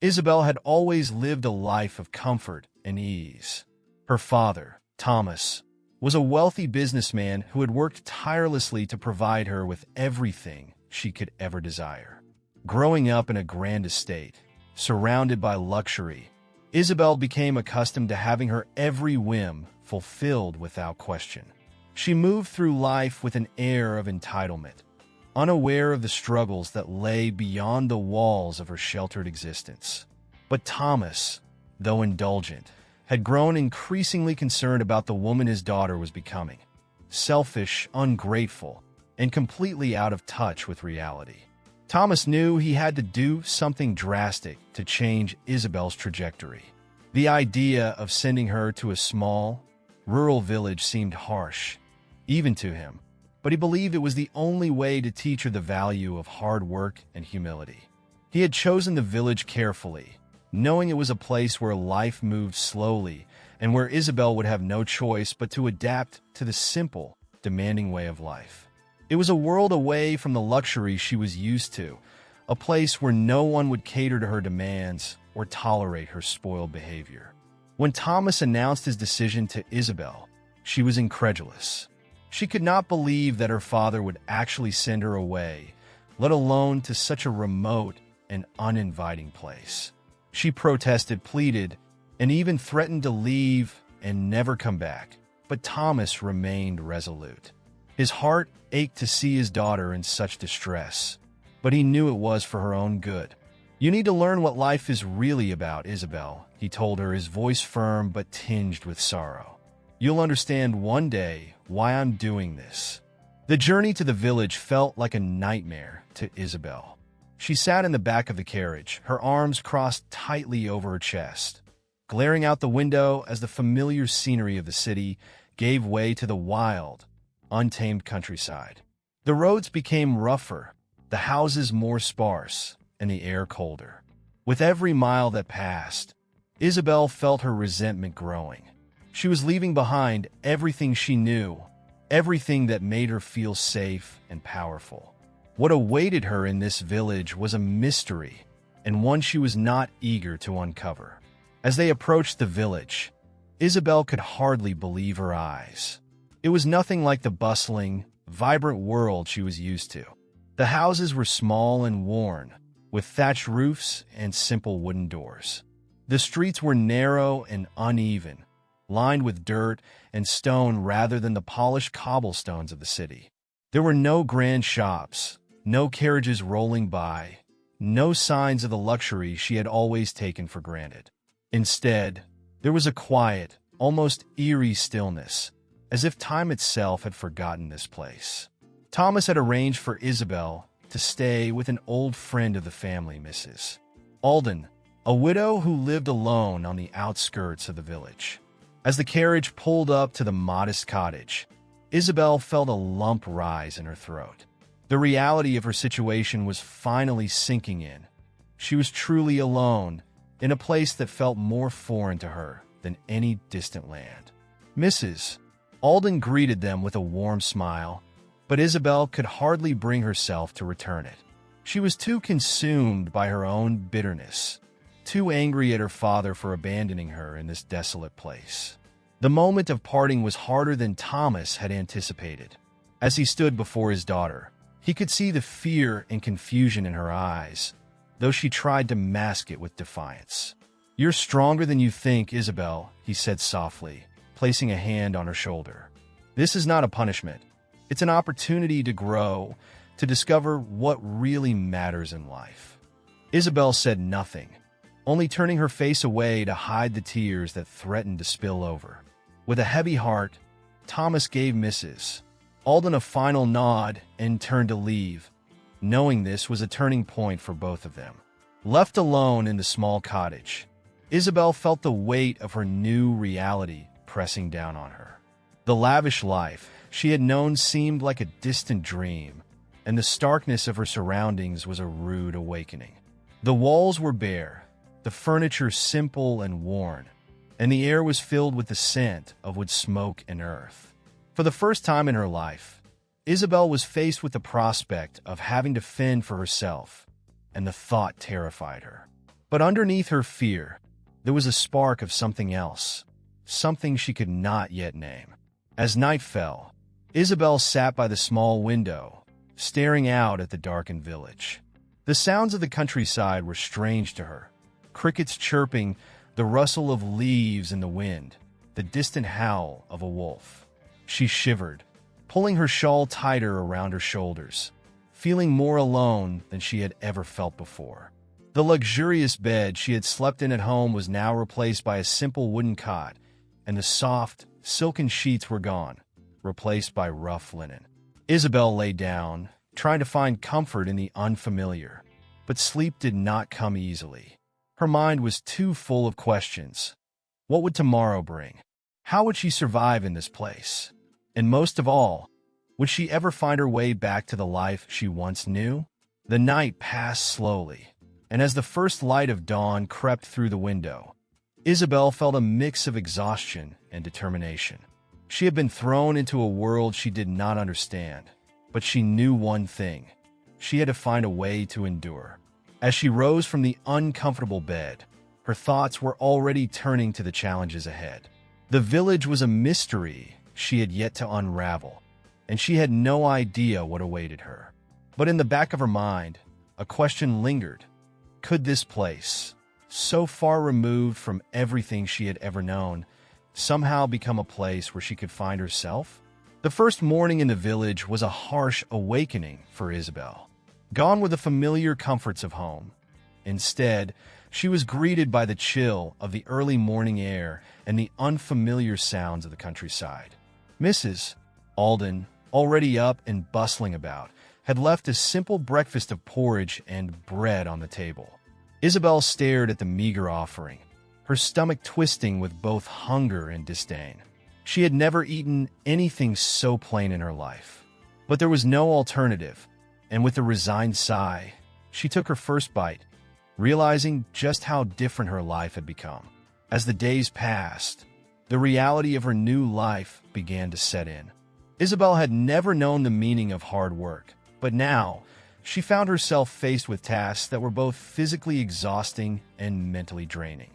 Isabel had always lived a life of comfort and ease. Her father, Thomas, was a wealthy businessman who had worked tirelessly to provide her with everything she could ever desire. Growing up in a grand estate, surrounded by luxury, Isabel became accustomed to having her every whim fulfilled without question. She moved through life with an air of entitlement, unaware of the struggles that lay beyond the walls of her sheltered existence. But Thomas, though indulgent, had grown increasingly concerned about the woman his daughter was becoming. Selfish, ungrateful, and completely out of touch with reality. Thomas knew he had to do something drastic to change Isabel's trajectory. The idea of sending her to a small, rural village seemed harsh, even to him, but he believed it was the only way to teach her the value of hard work and humility. He had chosen the village carefully, knowing it was a place where life moved slowly and where Isabel would have no choice but to adapt to the simple, demanding way of life. It was a world away from the luxury she was used to, a place where no one would cater to her demands or tolerate her spoiled behavior. When Thomas announced his decision to Isabel, she was incredulous. She could not believe that her father would actually send her away, let alone to such a remote and uninviting place. She protested, pleaded, and even threatened to leave and never come back, but Thomas remained resolute. His heart ached to see his daughter in such distress, but he knew it was for her own good. "You need to learn what life is really about, Isabel," he told her, his voice firm but tinged with sorrow. "You'll understand one day why I'm doing this." The journey to the village felt like a nightmare to Isabel. She sat in the back of the carriage, her arms crossed tightly over her chest, glaring out the window as the familiar scenery of the city gave way to the wild, untamed countryside. The roads became rougher, the houses more sparse, and the air colder. With every mile that passed, Isabel felt her resentment growing. She was leaving behind everything she knew, everything that made her feel safe and powerful. What awaited her in this village was a mystery, and one she was not eager to uncover. As they approached the village, Isabel could hardly believe her eyes. It was nothing like the bustling, vibrant world she was used to. The houses were small and worn, with thatched roofs and simple wooden doors. The streets were narrow and uneven, lined with dirt and stone rather than the polished cobblestones of the city. There were no grand shops, no carriages rolling by, no signs of the luxury she had always taken for granted. Instead, there was a quiet, almost eerie stillness, as if time itself had forgotten this place. Thomas had arranged for Isabel to stay with an old friend of the family, Mrs. Alden, a widow who lived alone on the outskirts of the village. As the carriage pulled up to the modest cottage, Isabel felt a lump rise in her throat. The reality of her situation was finally sinking in. She was truly alone, in a place that felt more foreign to her than any distant land. Mrs. Alden greeted them with a warm smile, but Isabel could hardly bring herself to return it. She was too consumed by her own bitterness, too angry at her father for abandoning her in this desolate place. The moment of parting was harder than Thomas had anticipated. As he stood before his daughter, he could see the fear and confusion in her eyes, though she tried to mask it with defiance. "You're stronger than you think, Isabel," he said softly, placing a hand on her shoulder. "This is not a punishment. It's an opportunity to grow, to discover what really matters in life." Isabel said nothing, only turning her face away to hide the tears that threatened to spill over. With a heavy heart, Thomas gave Mrs. Alden a final nod and turned to leave, knowing this was a turning point for both of them. Left alone in the small cottage, Isabel felt the weight of her new reality pressing down on her. The lavish life she had known seemed like a distant dream, and the starkness of her surroundings was a rude awakening. The walls were bare, the furniture simple and worn, and the air was filled with the scent of wood smoke and earth. For the first time in her life, Isabel was faced with the prospect of having to fend for herself, and the thought terrified her. But underneath her fear, there was a spark of something else, something she could not yet name. As night fell, Isabel sat by the small window, staring out at the darkened village. The sounds of the countryside were strange to her. Crickets chirping, the rustle of leaves in the wind, the distant howl of a wolf. She shivered, pulling her shawl tighter around her shoulders, feeling more alone than she had ever felt before. The luxurious bed she had slept in at home was now replaced by a simple wooden cot, and the soft, silken sheets were gone, replaced by rough linen. Isabel lay down, trying to find comfort in the unfamiliar, but sleep did not come easily. Her mind was too full of questions. What would tomorrow bring? How would she survive in this place? And most of all, would she ever find her way back to the life she once knew? The night passed slowly, and as the first light of dawn crept through the window, Isabel felt a mix of exhaustion and determination. She had been thrown into a world she did not understand, but she knew one thing: she had to find a way to endure. As she rose from the uncomfortable bed, her thoughts were already turning to the challenges ahead. The village was a mystery she had yet to unravel, and she had no idea what awaited her. But in the back of her mind, a question lingered. Could this place, so far removed from everything she had ever known, somehow become a place where she could find herself? The first morning in the village was a harsh awakening for Isabel. Gone were the familiar comforts of home. Instead, she was greeted by the chill of the early morning air and the unfamiliar sounds of the countryside. Mrs. Alden, already up and bustling about, had left a simple breakfast of porridge and bread on the table. Isabel stared at the meager offering, her stomach twisting with both hunger and disdain. She had never eaten anything so plain in her life. But there was no alternative, and with a resigned sigh, she took her first bite, realizing just how different her life had become. As the days passed, the reality of her new life began to set in. Isabel had never known the meaning of hard work, but now she found herself faced with tasks that were both physically exhausting and mentally draining.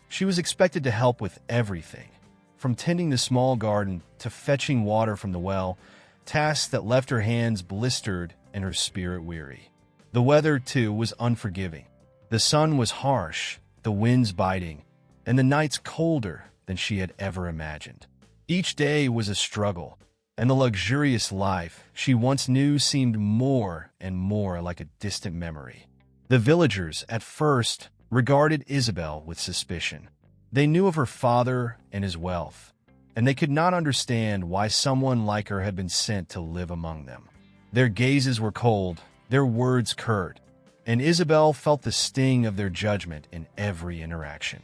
She was expected to help with everything, from tending the small garden to fetching water from the well, tasks that left her hands blistered and her spirit weary. The weather, too, was unforgiving. The sun was harsh, the winds biting, and the nights colder than she had ever imagined. Each day was a struggle, and the luxurious life she once knew seemed more and more like a distant memory. The villagers, at first, regarded Isabel with suspicion. They knew of her father and his wealth, and they could not understand why someone like her had been sent to live among them. Their gazes were cold, their words curt, and Isabel felt the sting of their judgment in every interaction.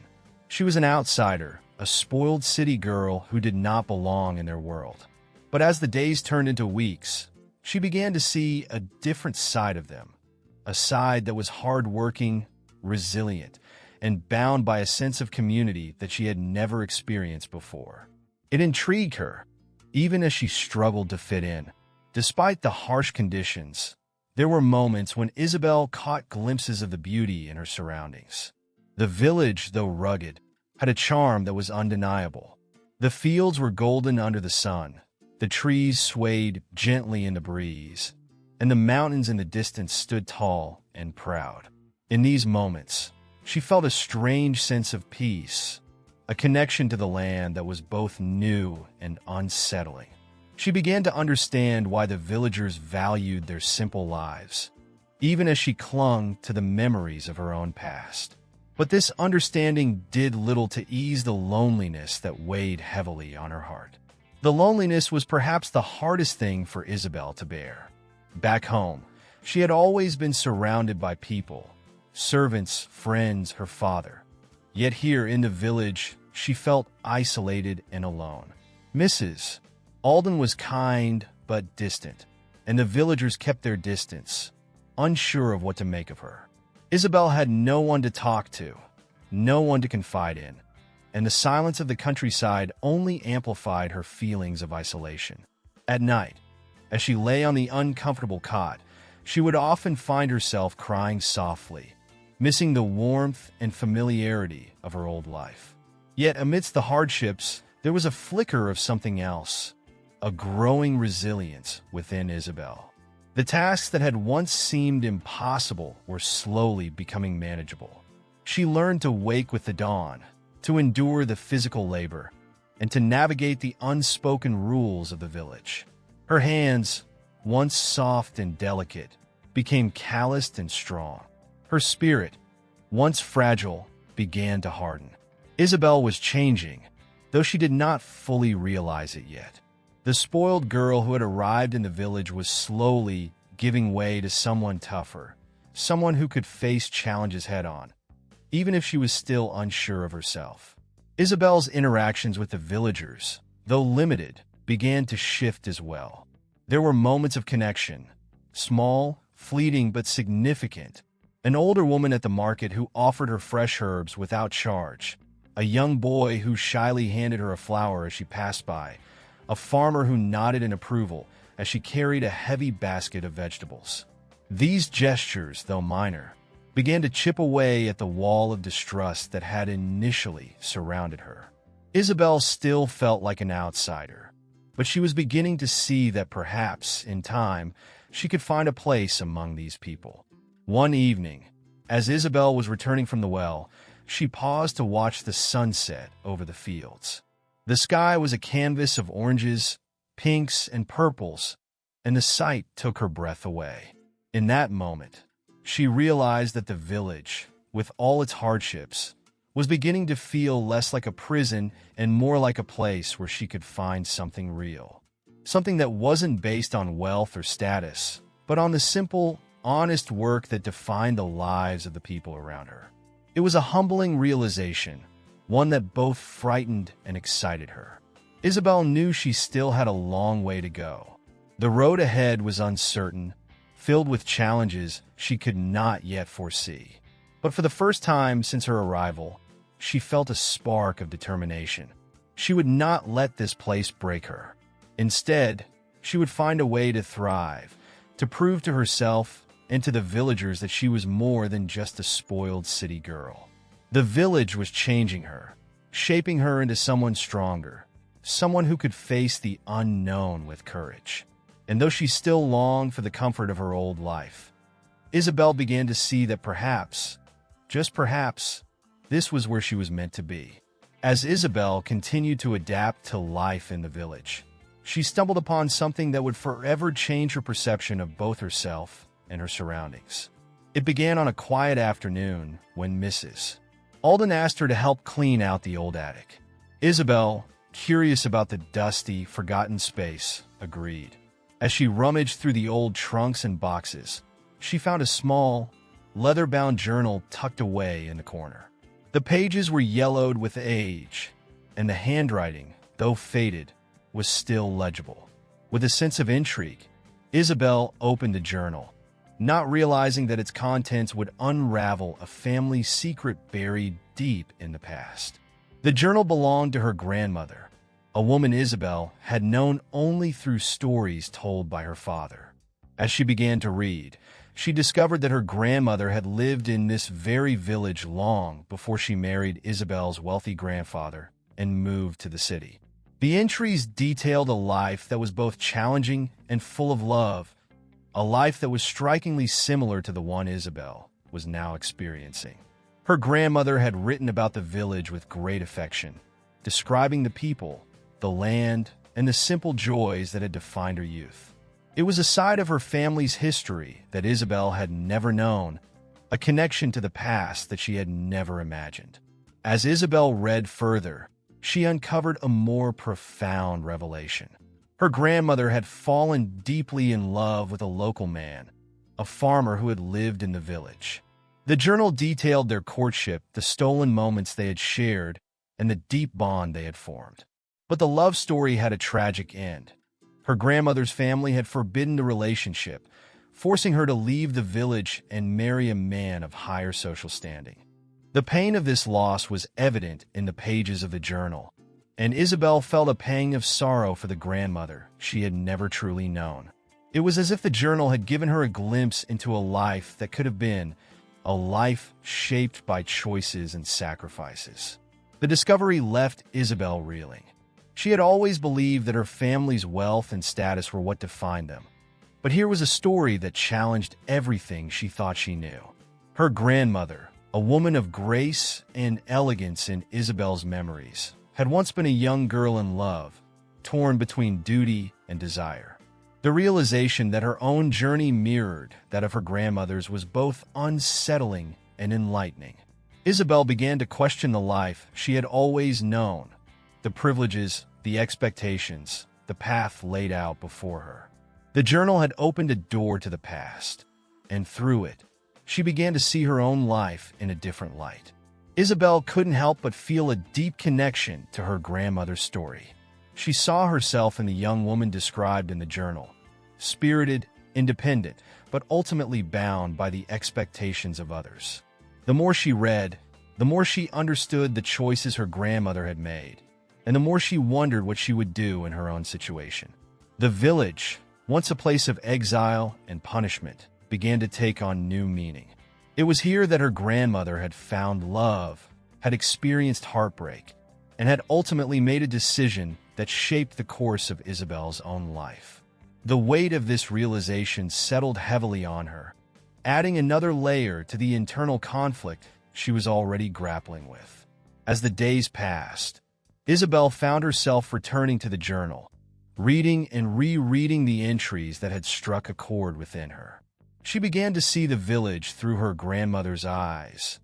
She was an outsider, a spoiled city girl who did not belong in their world. But as the days turned into weeks, she began to see a different side of them, a side that was hardworking, resilient, and bound by a sense of community that she had never experienced before. It intrigued her, even as she struggled to fit in. Despite the harsh conditions, there were moments when Isabel caught glimpses of the beauty in her surroundings. The village, though rugged, had a charm that was undeniable. The fields were golden under the sun, the trees swayed gently in the breeze, and the mountains in the distance stood tall and proud. In these moments, she felt a strange sense of peace, a connection to the land that was both new and unsettling. She began to understand why the villagers valued their simple lives, even as she clung to the memories of her own past. But this understanding did little to ease the loneliness that weighed heavily on her heart. The loneliness was perhaps the hardest thing for Isabel to bear. Back home, she had always been surrounded by people, servants, friends, her father. Yet here in the village, she felt isolated and alone. Mrs. Alden was kind but distant, and the villagers kept their distance, unsure of what to make of her. Isabel had no one to talk to, no one to confide in, and the silence of the countryside only amplified her feelings of isolation. At night, as she lay on the uncomfortable cot, she would often find herself crying softly, missing the warmth and familiarity of her old life. Yet amidst the hardships, there was a flicker of something else, a growing resilience within Isabel. The tasks that had once seemed impossible were slowly becoming manageable. She learned to wake with the dawn, to endure the physical labor, and to navigate the unspoken rules of the village. Her hands, once soft and delicate, became calloused and strong. Her spirit, once fragile, began to harden. Isabel was changing, though she did not fully realize it yet. The spoiled girl who had arrived in the village was slowly giving way to someone tougher, someone who could face challenges head-on, even if she was still unsure of herself. Isabel's interactions with the villagers, though limited, began to shift as well. There were moments of connection, small, fleeting but significant. An older woman at the market who offered her fresh herbs without charge, a young boy who shyly handed her a flower as she passed by, a farmer who nodded in approval as she carried a heavy basket of vegetables. These gestures, though minor, began to chip away at the wall of distrust that had initially surrounded her. Isabel still felt like an outsider, but she was beginning to see that perhaps, in time, she could find a place among these people. One evening, as Isabel was returning from the well, she paused to watch the sunset over the fields. The sky was a canvas of oranges, pinks, and purples, and the sight took her breath away. In that moment, she realized that the village, with all its hardships, was beginning to feel less like a prison and more like a place where she could find something real. Something that wasn't based on wealth or status, but on the simple, honest work that defined the lives of the people around her. It was a humbling realization, one that both frightened and excited her. Isabel knew she still had a long way to go. The road ahead was uncertain, filled with challenges she could not yet foresee. But for the first time since her arrival, she felt a spark of determination. She would not let this place break her. Instead, she would find a way to thrive, to prove to herself and to the villagers that she was more than just a spoiled city girl. The village was changing her, shaping her into someone stronger, someone who could face the unknown with courage. And though she still longed for the comfort of her old life, Isabel began to see that perhaps, just perhaps, this was where she was meant to be. As Isabel continued to adapt to life in the village, she stumbled upon something that would forever change her perception of both herself and her surroundings. It began on a quiet afternoon when Mrs. Alden asked her to help clean out the old attic. Isabel, curious about the dusty, forgotten space, agreed. As she rummaged through the old trunks and boxes, she found a small, leather-bound journal tucked away in the corner. The pages were yellowed with age, and the handwriting, though faded, was still legible. With a sense of intrigue, Isabel opened the journal, not realizing that its contents would unravel a family secret buried deep in the past. The journal belonged to her grandmother, a woman Isabel had known only through stories told by her father. As she began to read, she discovered that her grandmother had lived in this very village long before she married Isabel's wealthy grandfather and moved to the city. The entries detailed a life that was both challenging and full of love, a life that was strikingly similar to the one Isabel was now experiencing. Her grandmother had written about the village with great affection, describing the people, the land, and the simple joys that had defined her youth. It was a side of her family's history that Isabel had never known, a connection to the past that she had never imagined. As Isabel read further, she uncovered a more profound revelation. Her grandmother had fallen deeply in love with a local man, a farmer who had lived in the village. The journal detailed their courtship, the stolen moments they had shared, and the deep bond they had formed. But the love story had a tragic end. Her grandmother's family had forbidden the relationship, forcing her to leave the village and marry a man of higher social standing. The pain of this loss was evident in the pages of the journal, and Isabel felt a pang of sorrow for the grandmother she had never truly known. It was as if the journal had given her a glimpse into a life that could have been, a life shaped by choices and sacrifices. The discovery left Isabel reeling. She had always believed that her family's wealth and status were what defined them. But here was a story that challenged everything she thought she knew. Her grandmother, a woman of grace and elegance in Isabel's memories, had once been a young girl in love, torn between duty and desire. The realization that her own journey mirrored that of her grandmother's was both unsettling and enlightening. Isabel began to question the life she had always known, the privileges, the expectations, the path laid out before her. The journal had opened a door to the past, and through it, she began to see her own life in a different light. Isabel couldn't help but feel a deep connection to her grandmother's story. She saw herself in the young woman described in the journal, spirited, independent, but ultimately bound by the expectations of others. The more she read, the more she understood the choices her grandmother had made, and the more she wondered what she would do in her own situation. The village, once a place of exile and punishment, began to take on new meaning. It was here that her grandmother had found love, had experienced heartbreak, and had ultimately made a decision that shaped the course of Isabel's own life. The weight of this realization settled heavily on her, adding another layer to the internal conflict she was already grappling with. As the days passed, Isabel found herself returning to the journal, reading and rereading the entries that had struck a chord within her. She began to see the village through her grandmother's eyes,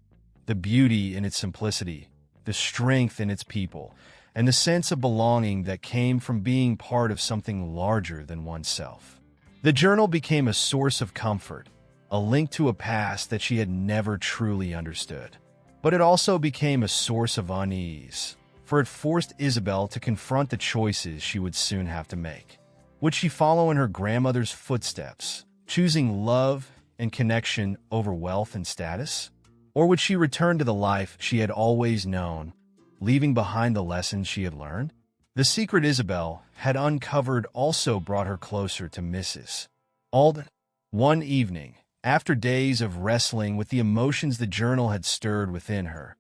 the beauty in its simplicity, the strength in its people, and the sense of belonging that came from being part of something larger than oneself. The journal became a source of comfort, a link to a past that she had never truly understood. But it also became a source of unease, for it forced Isabel to confront the choices she would soon have to make. Would she follow in her grandmother's footsteps, choosing love and connection over wealth and status? Or would she return to the life she had always known, leaving behind the lessons she had learned? The secret Isabel had uncovered also brought her closer to Mrs. Alden. One evening, after days of wrestling with the emotions the journal had stirred within her,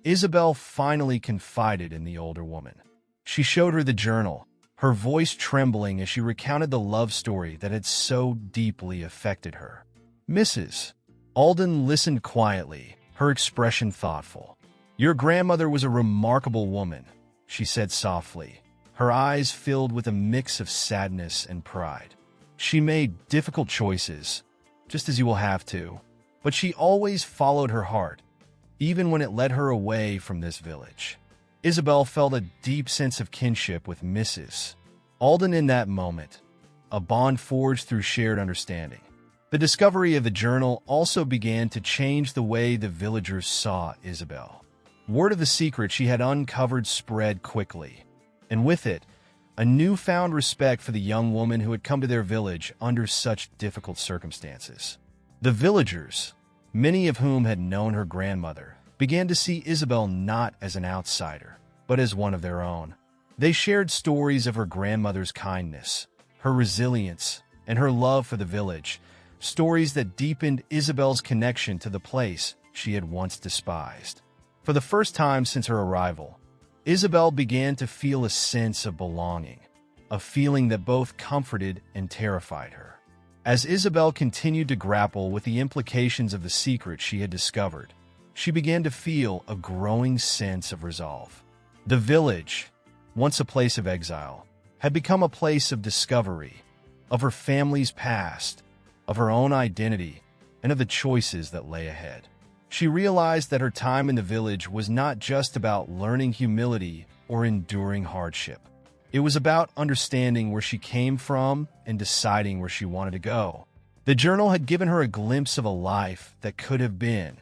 Isabel finally confided in the older woman. She showed her the journal, her voice trembling as she recounted the love story that had so deeply affected her. Mrs. Alden listened quietly, her expression thoughtful. "Your grandmother was a remarkable woman," she said softly, her eyes filled with a mix of sadness and pride. "She made difficult choices, just as you will have to, but she always followed her heart, even when it led her away from this village." Isabel felt a deep sense of kinship with Mrs. Alden in that moment, a bond forged through shared understanding. The discovery of the journal also began to change the way the villagers saw Isabel. Word of the secret she had uncovered spread quickly, and with it, a newfound respect for the young woman who had come to their village under such difficult circumstances. The villagers, many of whom had known her grandmother, began to see Isabel not as an outsider, but as one of their own. They shared stories of her grandmother's kindness, her resilience, and her love for the village, stories that deepened Isabel's connection to the place she had once despised. For the first time since her arrival, Isabel began to feel a sense of belonging, a feeling that both comforted and terrified her. As Isabel continued to grapple with the implications of the secret she had discovered, she began to feel a growing sense of resolve. The village, once a place of exile, had become a place of discovery, of her family's past, of her own identity, and of the choices that lay ahead. She realized that her time in the village was not just about learning humility or enduring hardship. It was about understanding where she came from and deciding where she wanted to go. The journal had given her a glimpse of a life that could have been,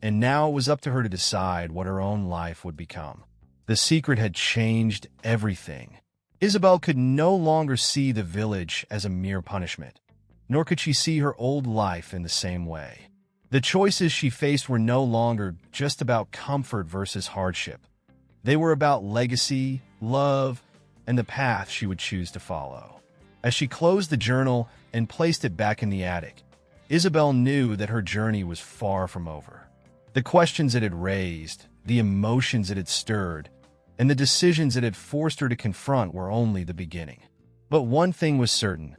and now it was up to her to decide what her own life would become. The secret had changed everything. Isabel could no longer see the village as a mere punishment, nor could she see her old life in the same way. The choices she faced were no longer just about comfort versus hardship. They were about legacy, love, and the path she would choose to follow. As she closed the journal and placed it back in the attic, Isabel knew that her journey was far from over. The questions it had raised, the emotions it had stirred, and the decisions it had forced her to confront were only the beginning. But one thing was certain: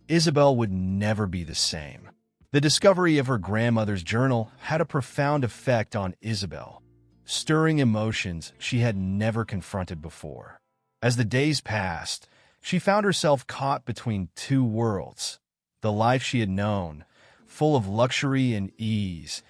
Isabel would never be the same. The discovery of her grandmother's journal had a profound effect on Isabel, stirring emotions she had never confronted before. As the days passed, she found herself caught between two worlds: the life she had known, full of luxury and ease,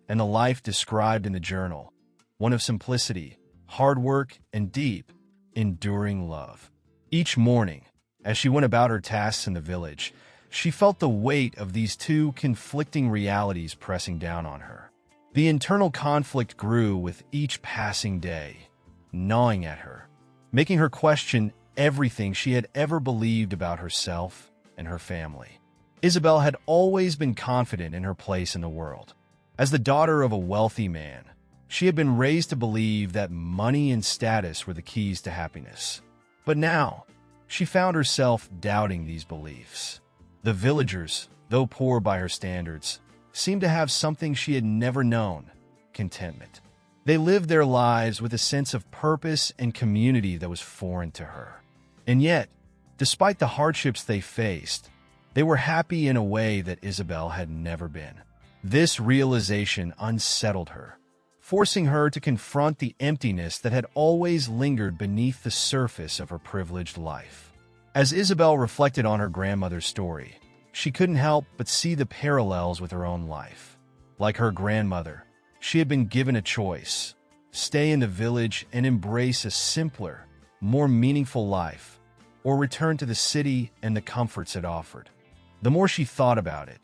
and the life described in the journal, one of simplicity, hard work, and deep, enduring love. Each morning, as she went about her tasks in the village, she felt the weight of these two conflicting realities pressing down on her. The internal conflict grew with each passing day, gnawing at her, making her question everything she had ever believed about herself and her family. Isabel had always been confident in her place in the world. As the daughter of a wealthy man, she had been raised to believe that money and status were the keys to happiness. But now, she found herself doubting these beliefs. The villagers, though poor by her standards, seemed to have something she had never known: contentment. They lived their lives with a sense of purpose and community that was foreign to her. And yet, despite the hardships they faced, they were happy in a way that Isabel had never been. This realization unsettled her, forcing her to confront the emptiness that had always lingered beneath the surface of her privileged life. As Isabel reflected on her grandmother's story, she couldn't help but see the parallels with her own life. Like her grandmother, she had been given a choice: stay in the village and embrace a simpler, more meaningful life, or return to the city and the comforts it offered. The more she thought about it,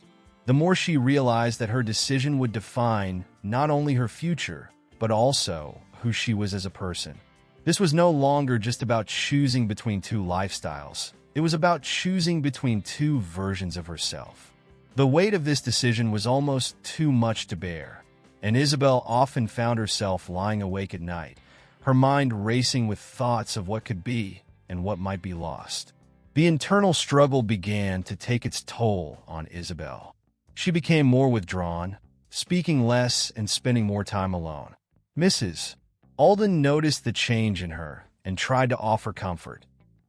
the more she realized that her decision would define not only her future, but also who she was as a person. This was no longer just about choosing between two lifestyles. It was about choosing between two versions of herself. The weight of this decision was almost too much to bear, and Isabel often found herself lying awake at night, her mind racing with thoughts of what could be and what might be lost. The internal struggle began to take its toll on Isabel. She became more withdrawn, speaking less and spending more time alone. Mrs. Alden noticed the change in her and tried to offer comfort,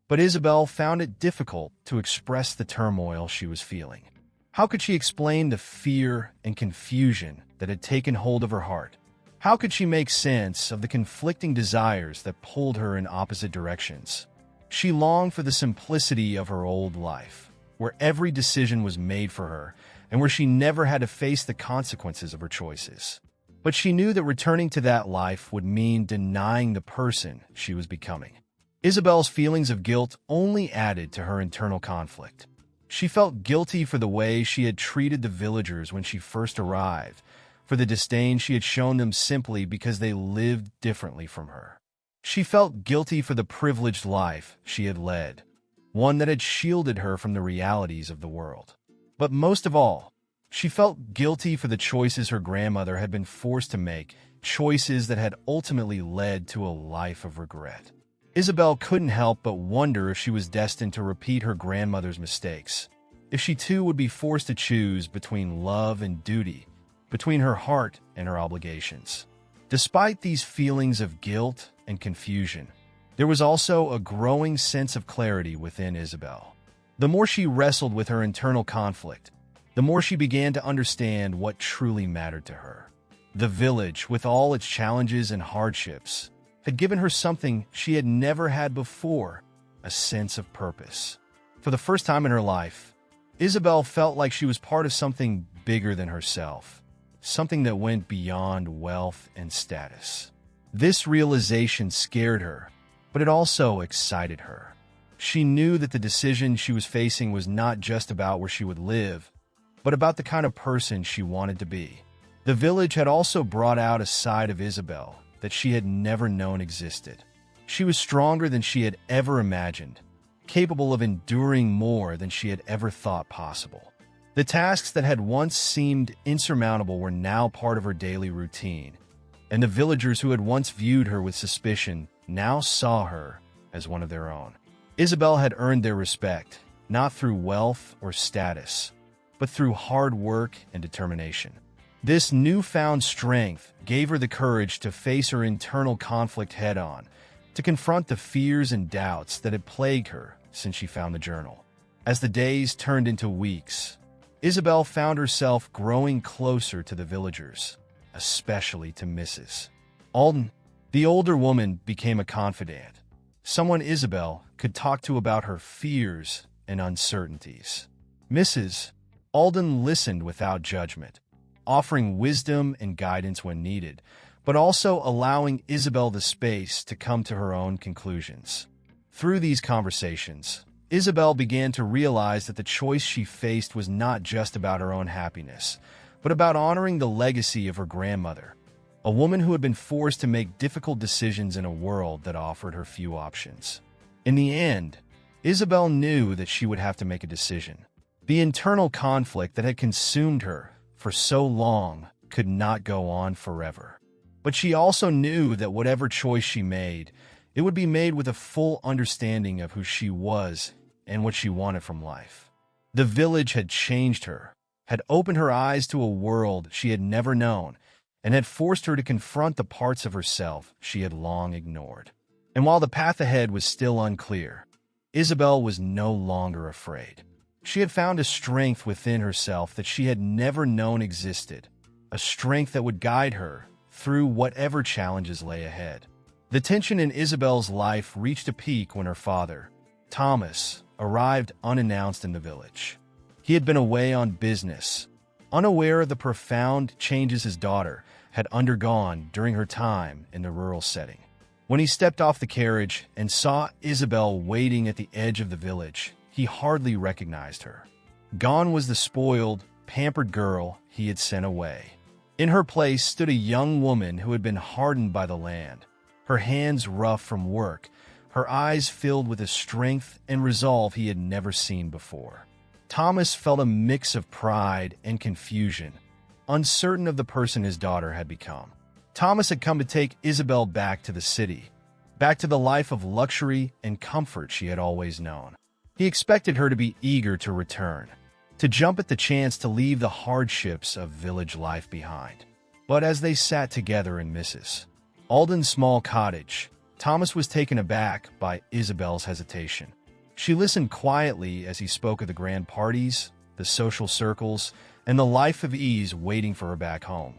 but Isabel found it difficult to express the turmoil she was feeling. How could she explain the fear and confusion that had taken hold of her heart? How could she make sense of the conflicting desires that pulled her in opposite directions? She longed for the simplicity of her old life, where every decision was made for her and where she never had to face the consequences of her choices. But she knew that returning to that life would mean denying the person she was becoming. Isabel's feelings of guilt only added to her internal conflict. She felt guilty for the way she had treated the villagers when she first arrived, for the disdain she had shown them simply because they lived differently from her. She felt guilty for the privileged life she had led, one that had shielded her from the realities of the world. But most of all, she felt guilty for the choices her grandmother had been forced to make, choices that had ultimately led to a life of regret. Isabel couldn't help but wonder if she was destined to repeat her grandmother's mistakes, if she too would be forced to choose between love and duty, between her heart and her obligations. Despite these feelings of guilt and confusion, there was also a growing sense of clarity within Isabel. The more she wrestled with her internal conflict, the more she began to understand what truly mattered to her. The village, with all its challenges and hardships, had given her something she had never had before: a sense of purpose. For the first time in her life, Isabel felt like she was part of something bigger than herself, something that went beyond wealth and status. This realization scared her, but it also excited her. She knew that the decision she was facing was not just about where she would live, but about the kind of person she wanted to be. The village had also brought out a side of Isabel that she had never known existed. She was stronger than she had ever imagined, capable of enduring more than she had ever thought possible. The tasks that had once seemed insurmountable were now part of her daily routine, and the villagers who had once viewed her with suspicion now saw her as one of their own. Isabel had earned their respect, not through wealth or status, but through hard work and determination. This newfound strength gave her the courage to face her internal conflict head-on, to confront the fears and doubts that had plagued her since she found the journal. As the days turned into weeks, Isabel found herself growing closer to the villagers, especially to Mrs. Alden. The older woman became a confidant, someone Isabel could talk to about her fears and uncertainties. Mrs. Alden listened without judgment, offering wisdom and guidance when needed, but also allowing Isabel the space to come to her own conclusions. Through these conversations, Isabel began to realize that the choice she faced was not just about her own happiness, but about honoring the legacy of her grandmother, a woman who had been forced to make difficult decisions in a world that offered her few options. In the end, Isabel knew that she would have to make a decision. The internal conflict that had consumed her for so long could not go on forever. But she also knew that whatever choice she made, it would be made with a full understanding of who she was and what she wanted from life. The village had changed her, had opened her eyes to a world she had never known, and had forced her to confront the parts of herself she had long ignored. And while the path ahead was still unclear, Isabel was no longer afraid. She had found a strength within herself that she had never known existed, a strength that would guide her through whatever challenges lay ahead. The tension in Isabel's life reached a peak when her father, Thomas, arrived unannounced in the village. He had been away on business, unaware of the profound changes his daughter had undergone during her time in the rural setting. When he stepped off the carriage and saw Isabel waiting at the edge of the village, he hardly recognized her. Gone was the spoiled, pampered girl he had sent away. In her place stood a young woman who had been hardened by the land, her hands rough from work, her eyes filled with a strength and resolve he had never seen before. Thomas felt a mix of pride and confusion, uncertain of the person his daughter had become. Thomas had come to take Isabel back to the city, back to the life of luxury and comfort she had always known. He expected her to be eager to return, to jump at the chance to leave the hardships of village life behind. But as they sat together in Mrs. Alden's small cottage, Thomas was taken aback by Isabel's hesitation. She listened quietly as he spoke of the grand parties, the social circles, and the life of ease waiting for her back home.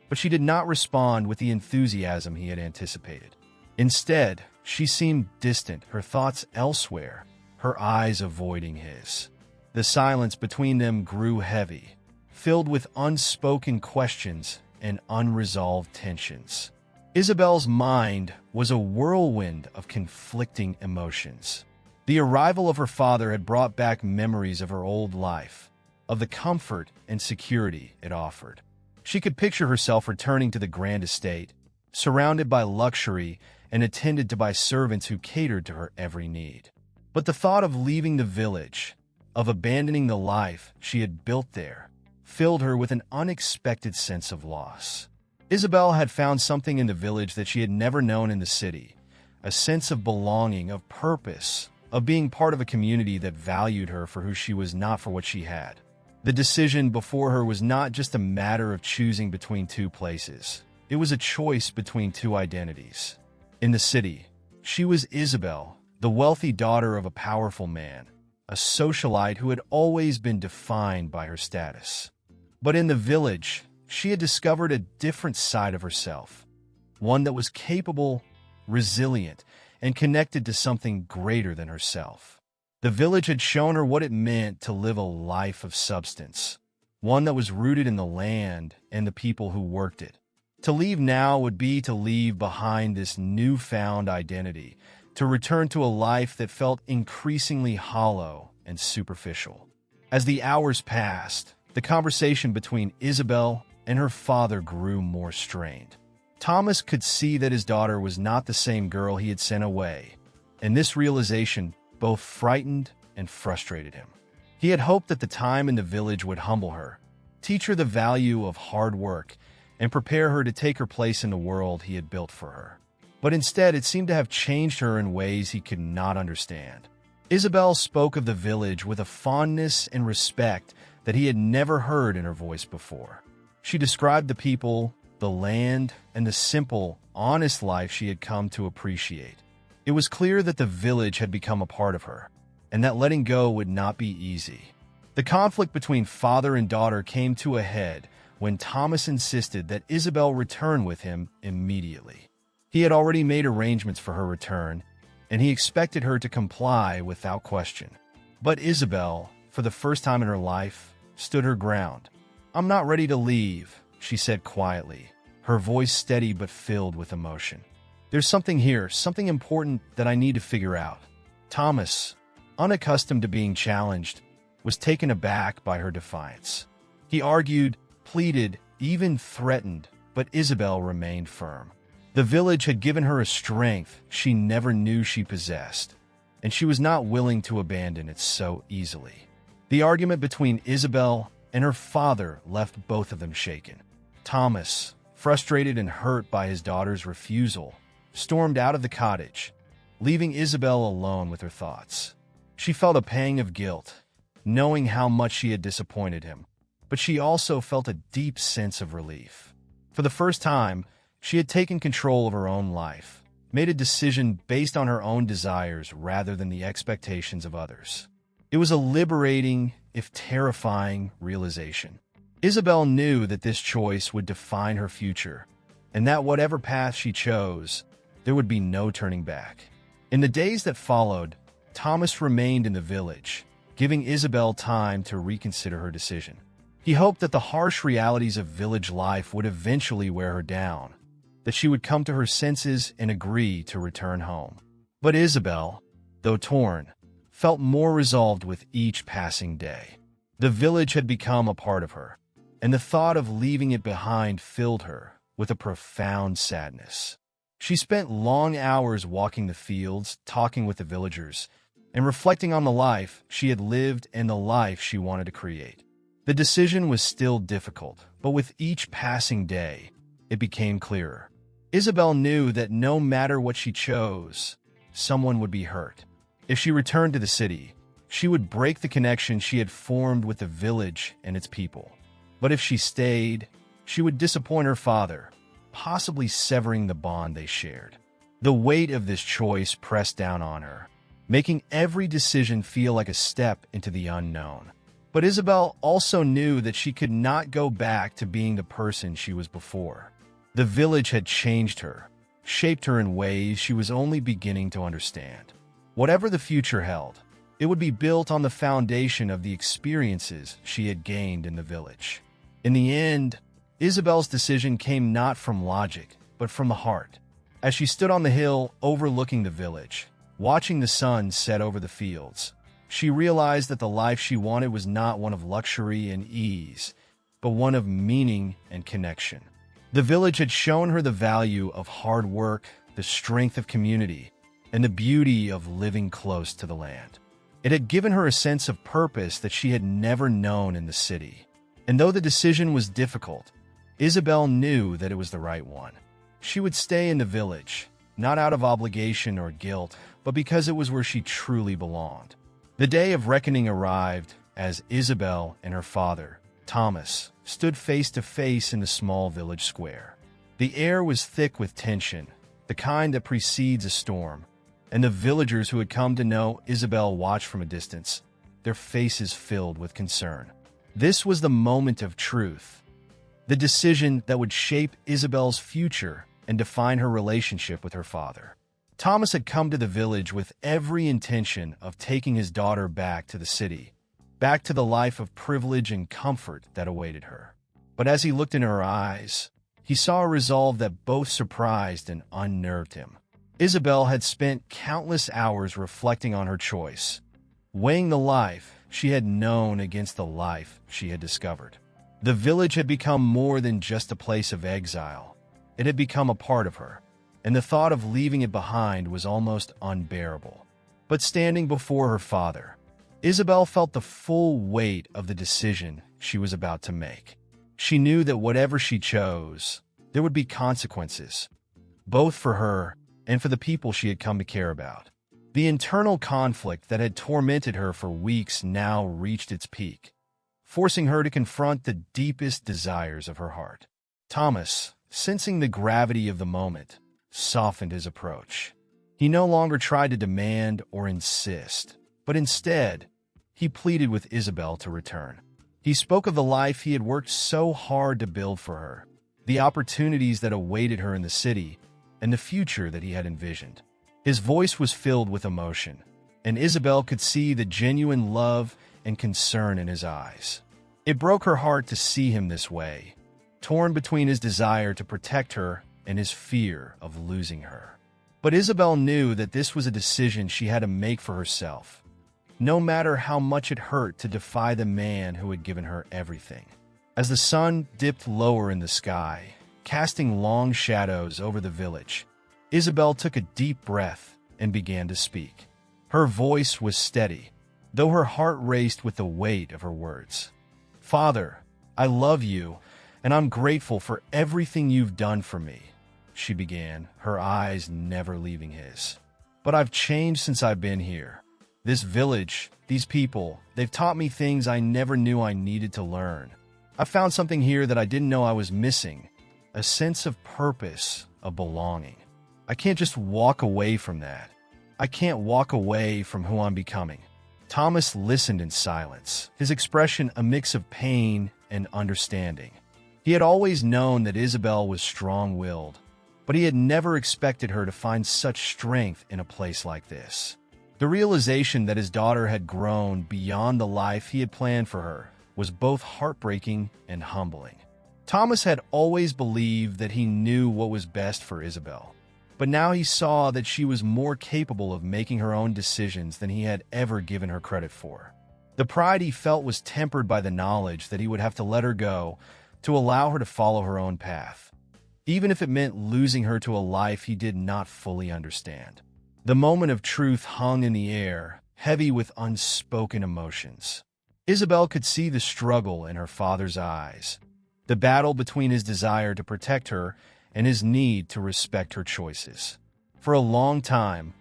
But she did not respond with the enthusiasm he had anticipated. Instead, she seemed distant, her thoughts elsewhere, her eyes avoiding his. The silence between them grew heavy, filled with unspoken questions and unresolved tensions. Isabel's mind was a whirlwind of conflicting emotions. The arrival of her father had brought back memories of her old life, of the comfort and security it offered. She could picture herself returning to the grand estate, surrounded by luxury and attended to by servants who catered to her every need. But the thought of leaving the village, of abandoning the life she had built there, filled her with an unexpected sense of loss. Isabel had found something in the village that she had never known in the city, a sense of belonging, of purpose, of being part of a community that valued her for who she was, not for what she had. The decision before her was not just a matter of choosing between two places. It was a choice between two identities. In the city, she was Isabel, the wealthy daughter of a powerful man, a socialite who had always been defined by her status. But in the village, she had discovered a different side of herself, one that was capable, resilient, and connected to something greater than herself. The village had shown her what it meant to live a life of substance, one that was rooted in the land and the people who worked it. To leave now would be to leave behind this newfound identity, to return to a life that felt increasingly hollow and superficial. As the hours passed, the conversation between Isabel and her father grew more strained. Thomas could see that his daughter was not the same girl he had sent away, and this realization both frightened and frustrated him. He had hoped that the time in the village would humble her, teach her the value of hard work, and prepare her to take her place in the world he had built for her. But instead, it seemed to have changed her in ways he could not understand. Isabel spoke of the village with a fondness and respect that he had never heard in her voice before. She described the people, the land, and the simple, honest life she had come to appreciate. It was clear that the village had become a part of her, and that letting go would not be easy. The conflict between father and daughter came to a head when Thomas insisted that Isabel return with him immediately. He had already made arrangements for her return, and he expected her to comply without question. But Isabel, for the first time in her life, stood her ground. "I'm not ready to leave," she said quietly, her voice steady but filled with emotion. "There's something here, something important that I need to figure out." Thomas, unaccustomed to being challenged, was taken aback by her defiance. He argued, pleaded, even threatened, but Isabel remained firm. The village had given her a strength she never knew she possessed, and she was not willing to abandon it so easily. The argument between Isabel and her father left both of them shaken. Thomas, frustrated and hurt by his daughter's refusal, stormed out of the cottage, leaving Isabel alone with her thoughts. She felt a pang of guilt, knowing how much she had disappointed him, but she also felt a deep sense of relief. For the first time, she had taken control of her own life, made a decision based on her own desires rather than the expectations of others. It was a liberating, if terrifying, realization. Isabel knew that this choice would define her future, and that whatever path she chose, there would be no turning back. In the days that followed, Thomas remained in the village, giving Isabel time to reconsider her decision. He hoped that the harsh realities of village life would eventually wear her down, that she would come to her senses and agree to return home. But Isabel, though torn, felt more resolved with each passing day. The village had become a part of her, and the thought of leaving it behind filled her with a profound sadness. She spent long hours walking the fields, talking with the villagers, and reflecting on the life she had lived and the life she wanted to create. The decision was still difficult, but with each passing day, it became clearer. Isabel knew that no matter what she chose, someone would be hurt. If she returned to the city, she would break the connection she had formed with the village and its people. But if she stayed, she would disappoint her father, possibly severing the bond they shared. The weight of this choice pressed down on her, making every decision feel like a step into the unknown. But Isabel also knew that she could not go back to being the person she was before. The village had changed her, shaped her in ways she was only beginning to understand. Whatever the future held, it would be built on the foundation of the experiences she had gained in the village. In the end, Isabel's decision came not from logic, but from the heart. As she stood on the hill overlooking the village, watching the sun set over the fields, she realized that the life she wanted was not one of luxury and ease, but one of meaning and connection. The village had shown her the value of hard work, the strength of community, and the beauty of living close to the land. It had given her a sense of purpose that she had never known in the city. And though the decision was difficult, Isabel knew that it was the right one. She would stay in the village, not out of obligation or guilt, but because it was where she truly belonged. The day of reckoning arrived as Isabel and her father, Thomas, stood face to face in the small village square. The air was thick with tension, the kind that precedes a storm, and the villagers who had come to know Isabel watched from a distance, their faces filled with concern. This was the moment of truth, the decision that would shape Isabel's future and define her relationship with her father. Thomas had come to the village with every intention of taking his daughter back to the city, back to the life of privilege and comfort that awaited her. But as he looked in her eyes, he saw a resolve that both surprised and unnerved him. Isabel had spent countless hours reflecting on her choice, weighing the life she had known against the life she had discovered. The village had become more than just a place of exile. It had become a part of her, and the thought of leaving it behind was almost unbearable. But standing before her father, Isabel felt the full weight of the decision she was about to make. She knew that whatever she chose, there would be consequences, both for her and for the people she had come to care about. The internal conflict that had tormented her for weeks now reached its peak. forcing her to confront the deepest desires of her heart. Thomas, sensing the gravity of the moment, softened his approach. He no longer tried to demand or insist, but instead, he pleaded with Isabel to return. He spoke of the life he had worked so hard to build for her, the opportunities that awaited her in the city, and the future that he had envisioned. His voice was filled with emotion, and Isabel could see the genuine love and concern in his eyes. It broke her heart to see him this way, torn between his desire to protect her and his fear of losing her. But Isabel knew that this was a decision she had to make for herself, no matter how much it hurt to defy the man who had given her everything. As the sun dipped lower in the sky, casting long shadows over the village, Isabel took a deep breath and began to speak. Her voice was steady, though her heart raced with the weight of her words. "Father, I love you, and I'm grateful for everything you've done for me," she began, her eyes never leaving his. "But I've changed since I've been here. This village, these people, they've taught me things I never knew I needed to learn. I found something here that I didn't know I was missing, a sense of purpose, of belonging. I can't just walk away from that. I can't walk away from who I'm becoming." Thomas listened in silence, his expression a mix of pain and understanding. He had always known that Isabel was strong-willed, but he had never expected her to find such strength in a place like this. The realization that his daughter had grown beyond the life he had planned for her was both heartbreaking and humbling. Thomas had always believed that he knew what was best for Isabel, but now he saw that she was more capable of making her own decisions than he had ever given her credit for. The pride he felt was tempered by the knowledge that he would have to let her go to allow her to follow her own path, even if it meant losing her to a life he did not fully understand. The moment of truth hung in the air, heavy with unspoken emotions. Isabel could see the struggle in her father's eyes, the battle between his desire to protect her and his need to respect her choices. For a long time,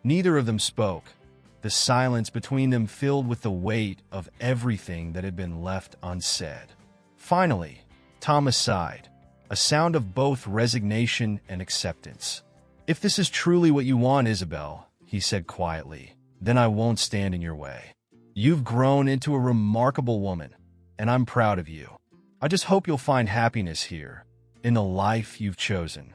neither of them spoke, the silence between them filled with the weight of everything that had been left unsaid. Finally, Thomas sighed, a sound of both resignation and acceptance. "If this is truly what you want, Isabel," he said quietly, "then I won't stand in your way. You've grown into a remarkable woman, and I'm proud of you. I just hope you'll find happiness here, in the life you've chosen."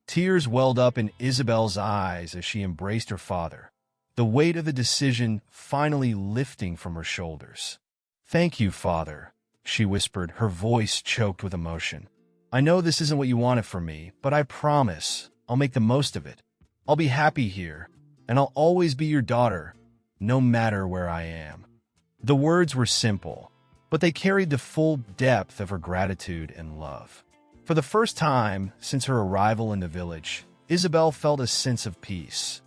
Tears welled up in Isabel's eyes as she embraced her father, the weight of the decision finally lifting from her shoulders. "Thank you, Father," she whispered, her voice choked with emotion. "I know this isn't what you wanted from me, but I promise I'll make the most of it. I'll be happy here, and I'll always be your daughter, no matter where I am." The words were simple, but they carried the full depth of her gratitude and love. For the first time since her arrival in the village, Isabel felt a sense of peace.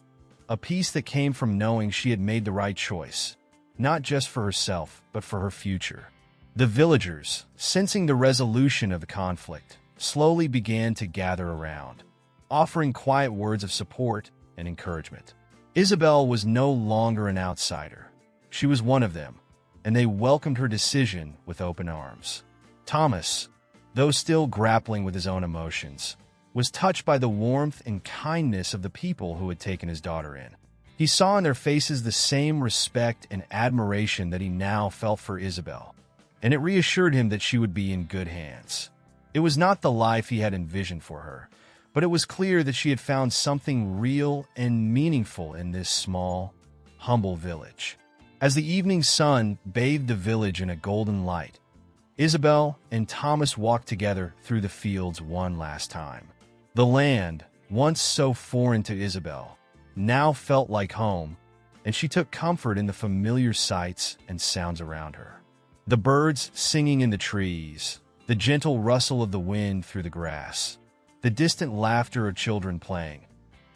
A peace that came from knowing she had made the right choice, not just for herself, but for her future. The villagers, sensing the resolution of the conflict, slowly began to gather around, offering quiet words of support and encouragement. Isabel was no longer an outsider. She was one of them, and they welcomed her decision with open arms. Thomas, though still grappling with his own emotions, was touched by the warmth and kindness of the people who had taken his daughter in. He saw in their faces the same respect and admiration that he now felt for Isabel, and it reassured him that she would be in good hands. It was not the life he had envisioned for her, but it was clear that she had found something real and meaningful in this small, humble village. As the evening sun bathed the village in a golden light, Isabel and Thomas walked together through the fields one last time. The land, once so foreign to Isabel, now felt like home, and she took comfort in the familiar sights and sounds around her. The birds singing in the trees, the gentle rustle of the wind through the grass, the distant laughter of children playing.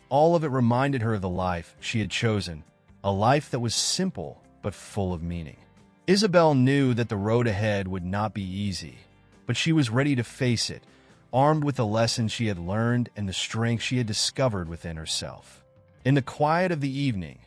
All of it reminded her of the life she had chosen, a life that was simple but full of meaning. Isabel knew that the road ahead would not be easy, but she was ready to face it, armed with the lessons she had learned and the strength she had discovered within herself. In the quiet of the evening,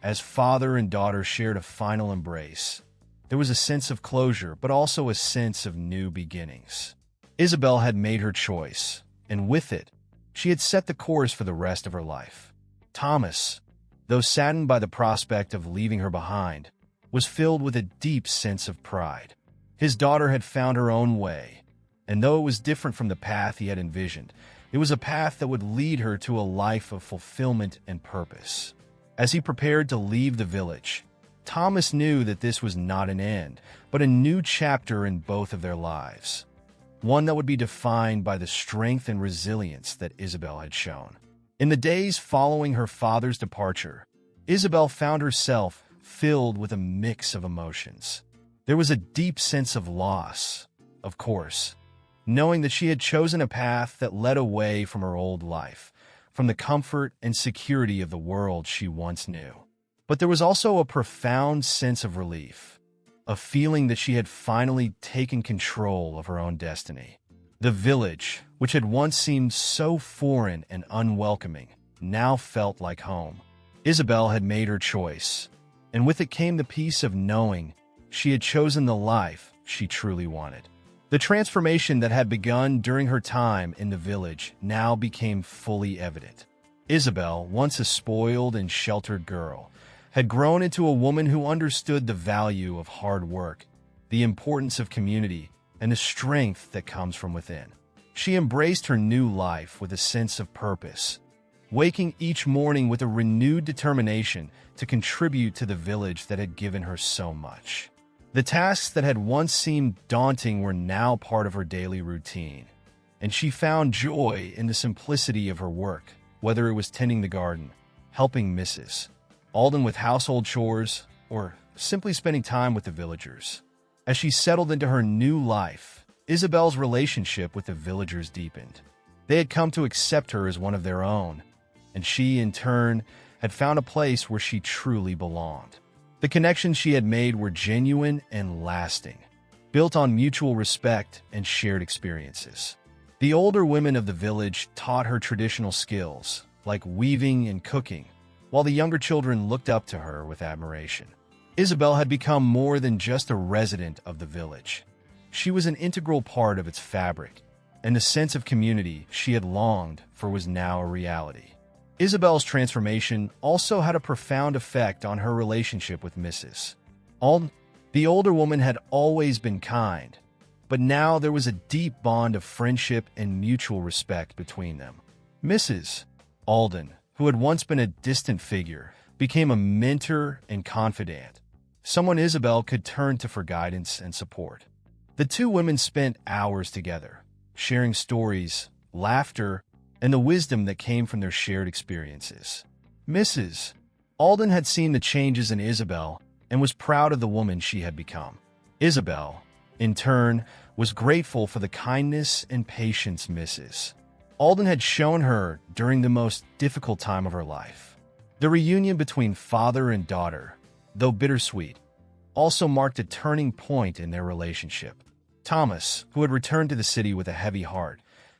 as father and daughter shared a final embrace, There was a sense of closure, but also a sense of new beginnings. Isabel had made her choice, and with it, she had set the course for the rest of her life. Thomas, though saddened by the prospect of leaving her behind, was filled with a deep sense of pride. His daughter had found her own way, and though it was different from the path he had envisioned, it was a path that would lead her to a life of fulfillment and purpose. As he prepared to leave the village, Thomas knew that this was not an end, but a new chapter in both of their lives. One that would be defined by the strength and resilience that Isabel had shown. In the days following her father's departure, Isabel found herself filled with a mix of emotions. There was a deep sense of loss, of course, knowing that she had chosen a path that led away from her old life, from the comfort and security of the world she once knew. But there was also a profound sense of relief, a feeling that she had finally taken control of her own destiny. The village, which had once seemed so foreign and unwelcoming, now felt like home. Isabel had made her choice, and with it came the peace of knowing she had chosen the life she truly wanted. The transformation that had begun during her time in the village now became fully evident. Isabel, once a spoiled and sheltered girl, had grown into a woman who understood the value of hard work, the importance of community, and the strength that comes from within. She embraced her new life with a sense of purpose, waking each morning with a renewed determination to contribute to the village that had given her so much. The tasks that had once seemed daunting were now part of her daily routine, and she found joy in the simplicity of her work, whether it was tending the garden, helping Mrs. Alden with household chores, or simply spending time with the villagers. As she settled into her new life, Isabel's relationship with the villagers deepened. They had come to accept her as one of their own, and she, in turn, had found a place where she truly belonged. The connections she had made were genuine and lasting, built on mutual respect and shared experiences. The older women of the village taught her traditional skills, like weaving and cooking, while the younger children looked up to her with admiration. Isabel had become more than just a resident of the village. She was an integral part of its fabric, and the sense of community she had longed for was now a reality. Isabel's transformation also had a profound effect on her relationship with Mrs. Alden. The older woman had always been kind, but now there was a deep bond of friendship and mutual respect between them. Mrs. Alden, who had once been a distant figure, became a mentor and confidant, someone Isabel could turn to for guidance and support. The two women spent hours together, sharing stories, laughter, and the wisdom that came from their shared experiences. Mrs. Alden had seen the changes in Isabel and was proud of the woman she had become. Isabel, in turn, was grateful for the kindness and patience Mrs. Alden had shown her during the most difficult time of her life. The reunion between father and daughter, though bittersweet, also marked a turning point in their relationship. Thomas, who had returned to the city with a heavy heart,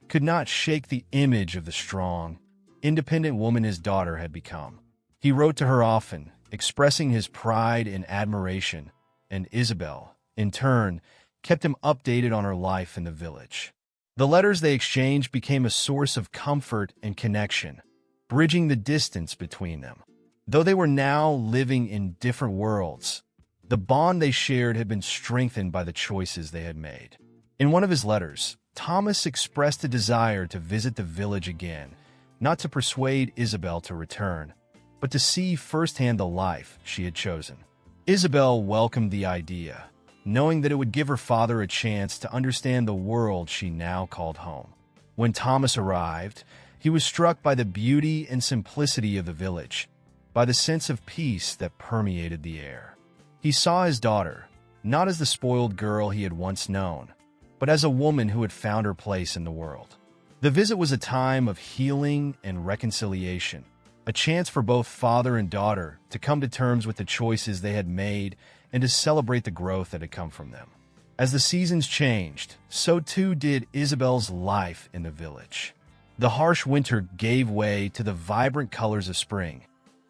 could not shake the image of the strong, independent woman his daughter had become. He wrote to her often, expressing his pride and admiration, and Isabel, in turn, kept him updated on her life in the village. The letters they exchanged became a source of comfort and connection, bridging the distance between them. Though they were now living in different worlds, the bond they shared had been strengthened by the choices they had made. In one of his letters, Thomas expressed a desire to visit the village again, not to persuade Isabel to return, but to see firsthand the life she had chosen. Isabel welcomed the idea, knowing that it would give her father a chance to understand the world she now called home. When Thomas arrived, he was struck by the beauty and simplicity of the village, by the sense of peace that permeated the air. He saw his daughter, not as the spoiled girl he had once known, but as a woman who had found her place in the world. The visit was a time of healing and reconciliation, a chance for both father and daughter to come to terms with the choices they had made and to celebrate the growth that had come from them. As the seasons changed, so too did Isabel's life in the village. The harsh winter gave way to the vibrant colors of spring,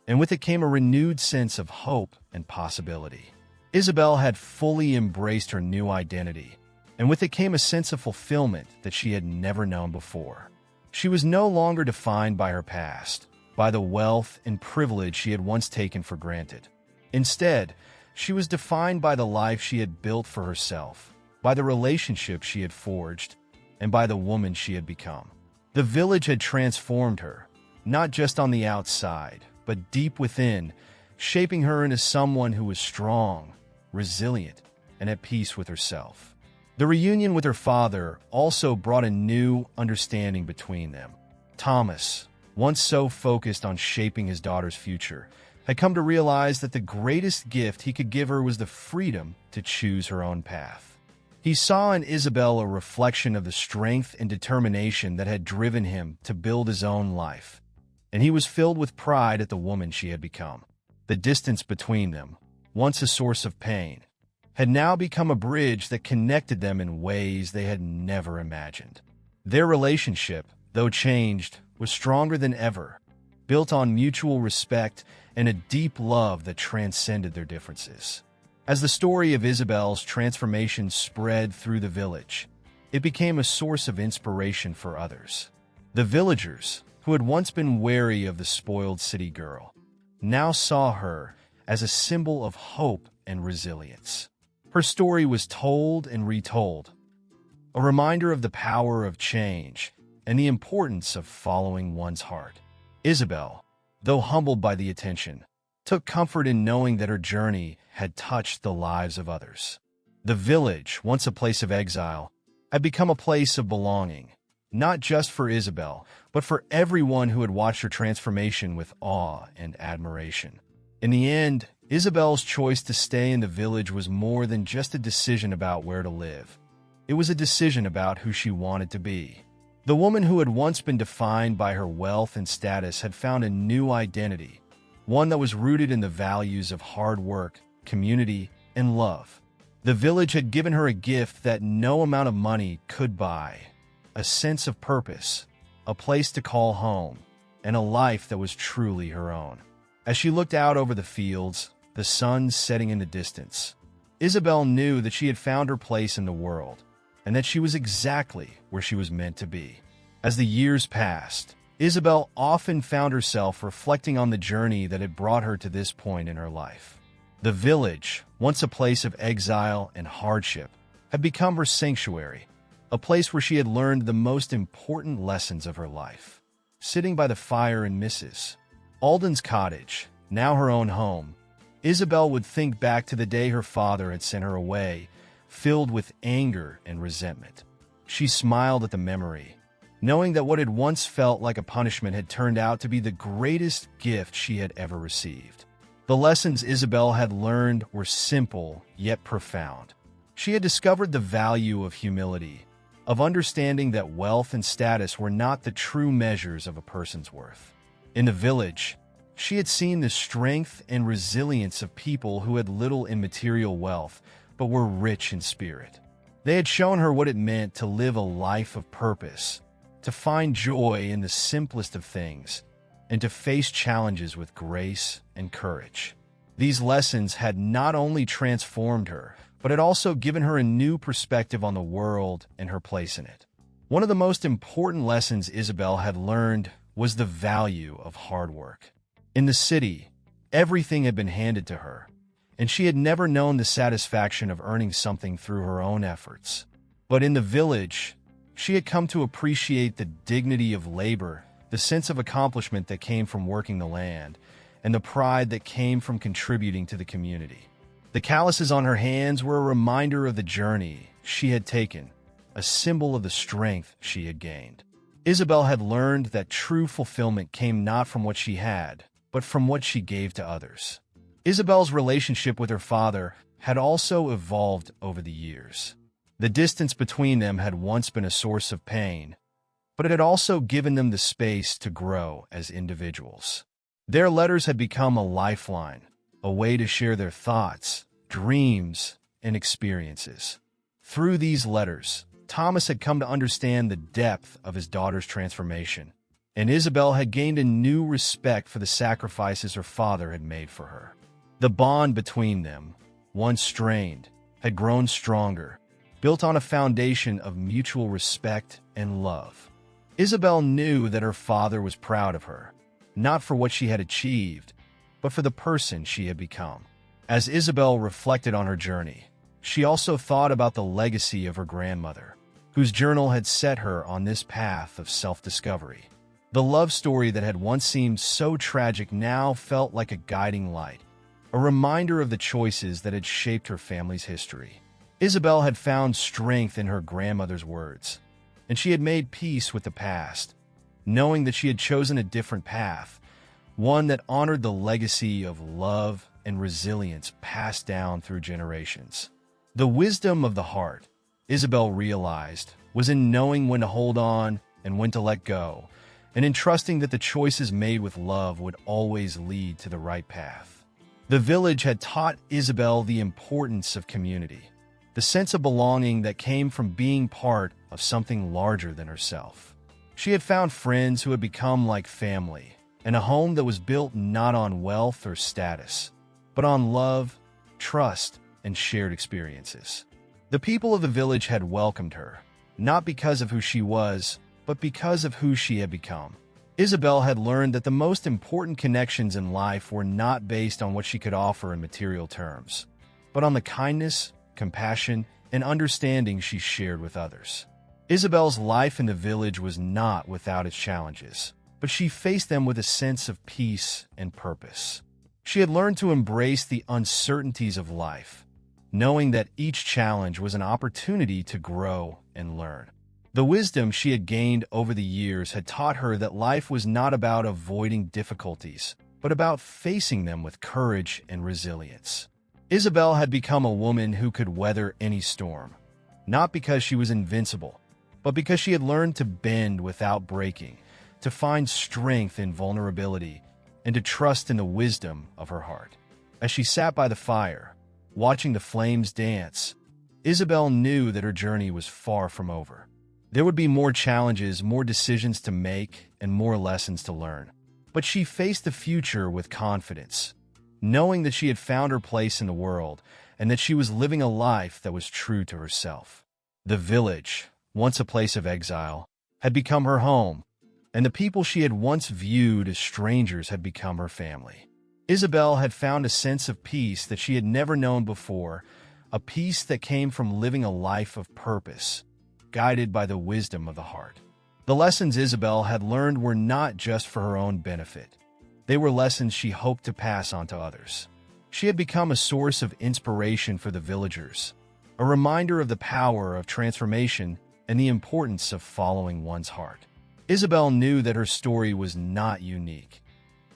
and with it came a renewed sense of hope and possibility. Isabel had fully embraced her new identity, and with it came a sense of fulfillment that she had never known before. She was no longer defined by her past, by the wealth and privilege she had once taken for granted. Instead, she was defined by the life she had built for herself, by the relationships she had forged, and by the woman she had become. The village had transformed her, not just on the outside, but deep within, shaping her into someone who was strong, resilient, and at peace with herself. The reunion with her father also brought a new understanding between them. Thomas, once so focused on shaping his daughter's future, had come to realize that the greatest gift he could give her was the freedom to choose her own path. He saw in Isabel a reflection of the strength and determination that had driven him to build his own life, and he was filled with pride at the woman she had become. The distance between them, once a source of pain, had now become a bridge that connected them in ways they had never imagined. Their relationship, though changed, was stronger than ever, built on mutual respect and a deep love that transcended their differences. As the story of Isabel's transformation spread through the village, it became a source of inspiration for others. The villagers, who had once been wary of the spoiled city girl, now saw her as a symbol of hope and resilience. Her story was told and retold, a reminder of the power of change and the importance of following one's heart. Isabel, though humbled by the attention, took comfort in knowing that her journey had touched the lives of others. The village, once a place of exile, had become a place of belonging, not just for Isabel, but for everyone who had watched her transformation with awe and admiration. In the end, Isabel's choice to stay in the village was more than just a decision about where to live. It was a decision about who she wanted to be. The woman who had once been defined by her wealth and status had found a new identity, one that was rooted in the values of hard work, community, and love. The village had given her a gift that no amount of money could buy: a sense of purpose, a place to call home, and a life that was truly her own. As she looked out over the fields, the sun setting in the distance, Isabel knew that she had found her place in the world, and that she was exactly where she was meant to be. As the years passed, Isabel often found herself reflecting on the journey that had brought her to this point in her life. The village, once a place of exile and hardship, had become her sanctuary, a place where she had learned the most important lessons of her life. Sitting by the fire in Mrs. Alden's cottage, now her own home, Isabel would think back to the day her father had sent her away, filled with anger and resentment. She smiled at the memory, knowing that what had once felt like a punishment had turned out to be the greatest gift she had ever received. The lessons Isabel had learned were simple yet profound. She had discovered the value of humility, of understanding that wealth and status were not the true measures of a person's worth. In the village, she had seen the strength and resilience of people who had little in material wealth but were rich in spirit. They had shown her what it meant to live a life of purpose, to find joy in the simplest of things, and to face challenges with grace and courage. These lessons had not only transformed her, but had also given her a new perspective on the world and her place in it. One of the most important lessons Isabel had learned was the value of hard work. In the city, everything had been handed to her, and she had never known the satisfaction of earning something through her own efforts. But in the village, she had come to appreciate the dignity of labor, the sense of accomplishment that came from working the land, and the pride that came from contributing to the community. The calluses on her hands were a reminder of the journey she had taken, a symbol of the strength she had gained. Isabel had learned that true fulfillment came not from what she had, but from what she gave to others. Isabel's relationship with her father had also evolved over the years. The distance between them had once been a source of pain, but it had also given them the space to grow as individuals. Their letters had become a lifeline, a way to share their thoughts, dreams, and experiences. Through these letters, Thomas had come to understand the depth of his daughter's transformation, and Isabel had gained a new respect for the sacrifices her father had made for her. The bond between them, once strained, had grown stronger, built on a foundation of mutual respect and love. Isabel knew that her father was proud of her, not for what she had achieved, but for the person she had become. As Isabel reflected on her journey, she also thought about the legacy of her grandmother, whose journal had set her on this path of self-discovery. The love story that had once seemed so tragic now felt like a guiding light, a reminder of the choices that had shaped her family's history. Isabel had found strength in her grandmother's words, and she had made peace with the past, knowing that she had chosen a different path, one that honored the legacy of love and resilience passed down through generations. The wisdom of the heart, Isabel realized, was in knowing when to hold on and when to let go, and in trusting that the choices made with love would always lead to the right path. The village had taught Isabel the importance of community, the sense of belonging that came from being part of something larger than herself. She had found friends who had become like family, and a home that was built not on wealth or status, but on love, trust, and shared experiences. The people of the village had welcomed her, not because of who she was, but because of who she had become. Isabel had learned that the most important connections in life were not based on what she could offer in material terms, but on the kindness, compassion, and understanding she shared with others. Isabel's life in the village was not without its challenges, but she faced them with a sense of peace and purpose. She had learned to embrace the uncertainties of life, knowing that each challenge was an opportunity to grow and learn. The wisdom she had gained over the years had taught her that life was not about avoiding difficulties, but about facing them with courage and resilience. Isabel had become a woman who could weather any storm, not because she was invincible, but because she had learned to bend without breaking, to find strength in vulnerability, and to trust in the wisdom of her heart. As she sat by the fire, watching the flames dance, Isabel knew that her journey was far from over. There would be more challenges, more decisions to make, and more lessons to learn. But she faced the future with confidence, knowing that she had found her place in the world and that she was living a life that was true to herself. The village, once a place of exile, had become her home, and the people she had once viewed as strangers had become her family. Isabel had found a sense of peace that she had never known before, a peace that came from living a life of purpose, guided by the wisdom of the heart. The lessons Isabel had learned were not just for her own benefit. They were lessons she hoped to pass on to others. She had become a source of inspiration for the villagers, a reminder of the power of transformation and the importance of following one's heart. Isabel knew that her story was not unique,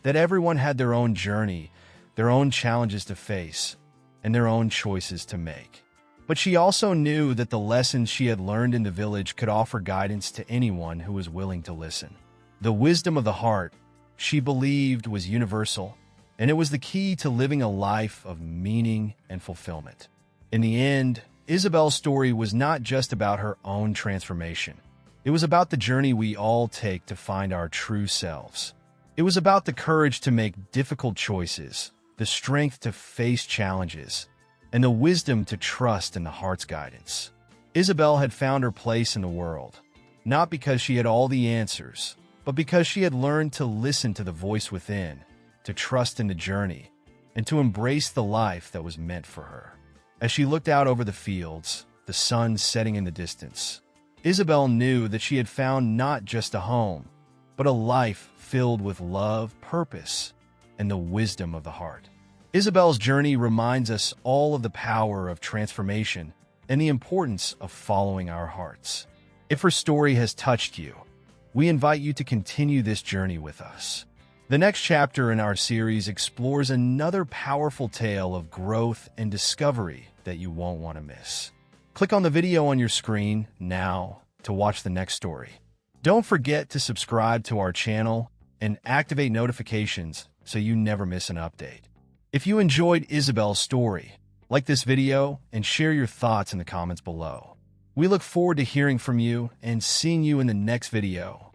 that everyone had their own journey, their own challenges to face, and their own choices to make. But she also knew that the lessons she had learned in the village could offer guidance to anyone who was willing to listen. The wisdom of the heart, she believed, was universal, and it was the key to living a life of meaning and fulfillment. In the end, Isabel's story was not just about her own transformation. It was about the journey we all take to find our true selves. It was about the courage to make difficult choices, the strength to face challenges, and the wisdom to trust in the heart's guidance. Isabel had found her place in the world, not because she had all the answers, but because she had learned to listen to the voice within, to trust in the journey, and to embrace the life that was meant for her. As she looked out over the fields, the sun setting in the distance, Isabel knew that she had found not just a home, but a life filled with love, purpose, and the wisdom of the heart. Isabel's journey reminds us all of the power of transformation and the importance of following our hearts. If her story has touched you, we invite you to continue this journey with us. The next chapter in our series explores another powerful tale of growth and discovery that you won't want to miss. Click on the video on your screen now to watch the next story. Don't forget to subscribe to our channel and activate notifications so you never miss an update. If you enjoyed Isabel's story, like this video and share your thoughts in the comments below. We look forward to hearing from you and seeing you in the next video.